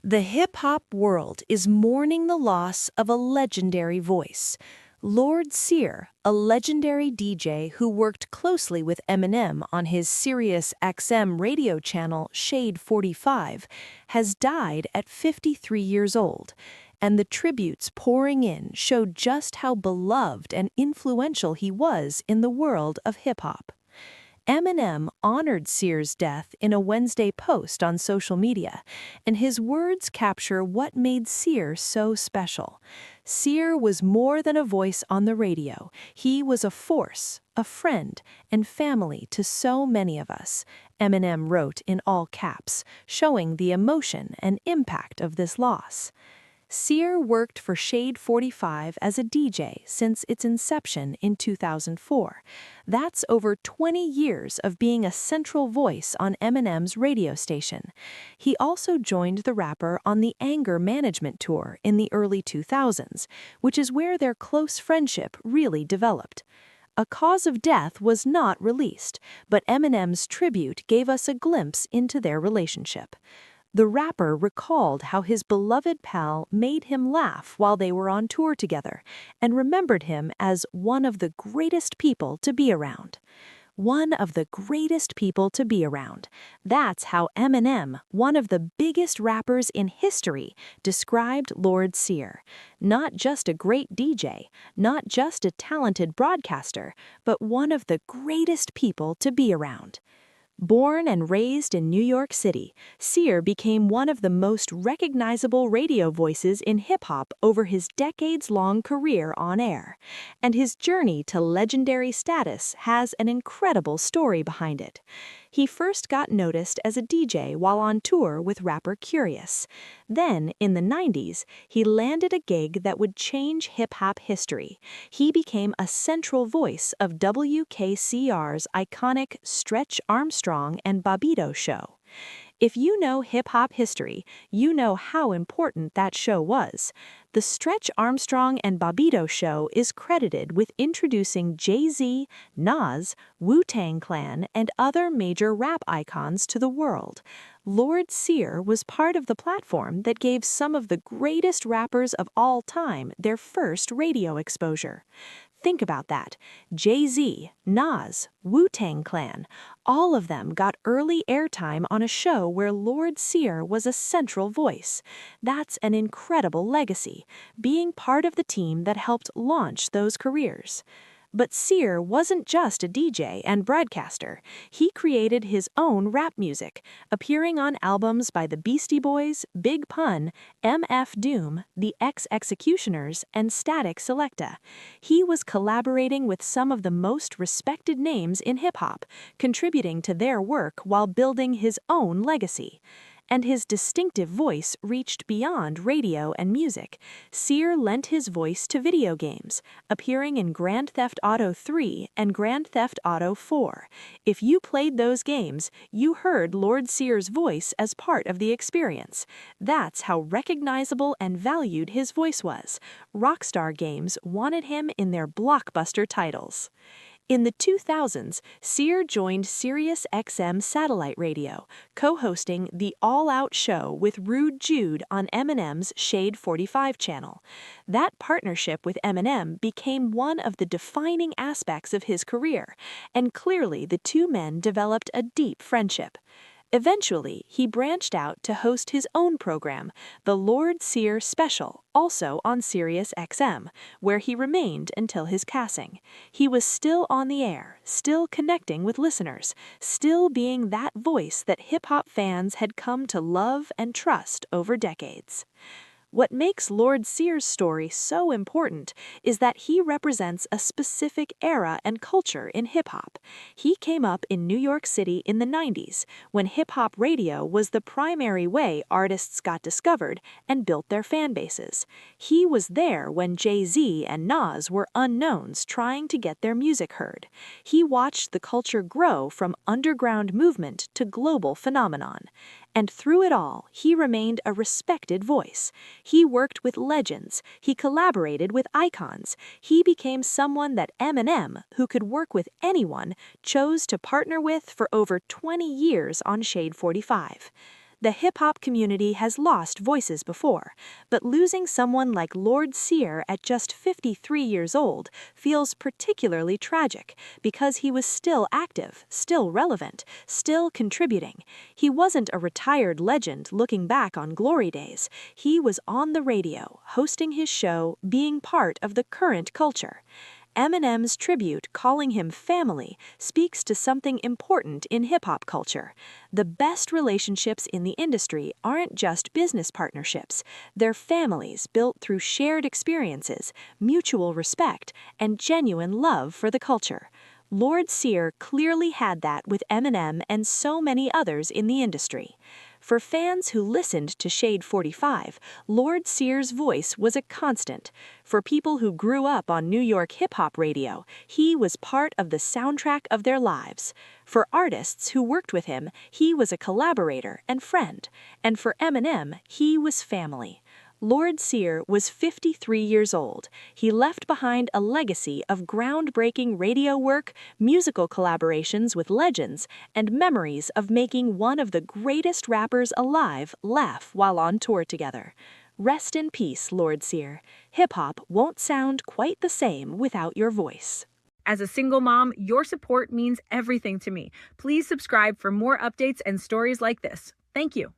The hip-hop world is mourning the loss of a legendary voice. Lord Sear, a legendary DJ who worked closely with Eminem on his Sirius XM radio channel Shade 45, has died at 53 years old, and the tributes pouring in show just how beloved and influential he was in the world of hip-hop. Eminem honored Sear's death in a Wednesday post on social media, and his words capture what made Sear so special. Sear was more than a voice on the radio. He was a force, a friend, and family to so many of us, Eminem wrote in all caps, showing the emotion and impact of this loss. Sear worked for Shade 45 as a DJ since its inception in 2004. That's over 20 years of being a central voice on Eminem's radio station. He also joined the rapper on the Anger Management Tour in the early 2000s, which is where their close friendship really developed. A cause of death was not released, but Eminem's tribute gave us a glimpse into their relationship. The rapper recalled how his beloved pal made him laugh while they were on tour together and remembered him as one of the greatest people to be around. One of the greatest people to be around. That's how Eminem, one of the biggest rappers in history, described Lord Sear. Not just a great DJ, not just a talented broadcaster, but one of the greatest people to be around. Born and raised in New York City, Sear became one of the most recognizable radio voices in hip-hop over his decades-long career on air. And his journey to legendary status has an incredible story behind it. He first got noticed as a DJ while on tour with rapper Curious. Then, in the 90s, he landed a gig that would change hip-hop history. He became a central voice of WKCR's iconic Stretch Armstrong and Bobbito show. If you know hip-hop history, you know how important that show was. The Stretch Armstrong and Bobbito show is credited with introducing Jay-Z, Nas, Wu-Tang Clan, and other major rap icons to the world. Lord Sear was part of the platform that gave some of the greatest rappers of all time their first radio exposure. Think about that. Jay-Z, Nas, Wu-Tang Clan, all of them got early airtime on a show where Lord Sear was a central voice. That's an incredible legacy, being part of the team that helped launch those careers. But Sear wasn't just a DJ and broadcaster. He created his own rap music, appearing on albums by the Beastie Boys, Big Pun, MF Doom, the X-Executioners, and Static Selecta. He was collaborating with some of the most respected names in hip-hop, contributing to their work while building his own legacy. And his distinctive voice reached beyond radio and music. Sear lent his voice to video games, appearing in Grand Theft Auto 3 and Grand Theft Auto 4. If you played those games, you heard Lord Sear's voice as part of the experience. That's how recognizable and valued his voice was. Rockstar Games wanted him in their blockbuster titles. In the 2000s, Sear joined Sirius XM satellite radio, co-hosting the All Out show with Rude Jude on Eminem's Shade 45 channel. That partnership with Eminem became one of the defining aspects of his career, and clearly the two men developed a deep friendship. Eventually, he branched out to host his own program, the Lord Sear Special, also on Sirius XM, where he remained until his passing. He was still on the air, still connecting with listeners, still being that voice that hip-hop fans had come to love and trust over decades. What makes Lord Sear's story so important is that he represents a specific era and culture in hip-hop. He came up in New York City in the 90s, when hip-hop radio was the primary way artists got discovered and built their fan bases. He was there when Jay-Z and Nas were unknowns trying to get their music heard. He watched the culture grow from underground movement to global phenomenon. And through it all, he remained a respected voice. He worked with legends. He collaborated with icons. He became someone that Eminem, who could work with anyone, chose to partner with for over 20 years on Shade 45. The hip-hop community has lost voices before, but losing someone like Lord Sear at just 53 years old feels particularly tragic because he was still active, still relevant, still contributing. He wasn't a retired legend looking back on glory days. He was on the radio, hosting his show, being part of the current culture. Eminem's tribute, calling him family, speaks to something important in hip-hop culture. The best relationships in the industry aren't just business partnerships. They're families built through shared experiences, mutual respect, and genuine love for the culture. Lord Sear clearly had that with Eminem and so many others in the industry. For fans who listened to Shade 45, Lord Sear's voice was a constant. For people who grew up on New York hip-hop radio, he was part of the soundtrack of their lives. For artists who worked with him, he was a collaborator and friend. And for Eminem, he was family. Lord Sear was 53 years old. He left behind a legacy of groundbreaking radio work, musical collaborations with legends, and memories of making one of the greatest rappers alive laugh while on tour together. Rest in peace, Lord Sear. Hip-hop won't sound quite the same without your voice. As a single mom, your support means everything to me. Please subscribe for more updates and stories like this. Thank you.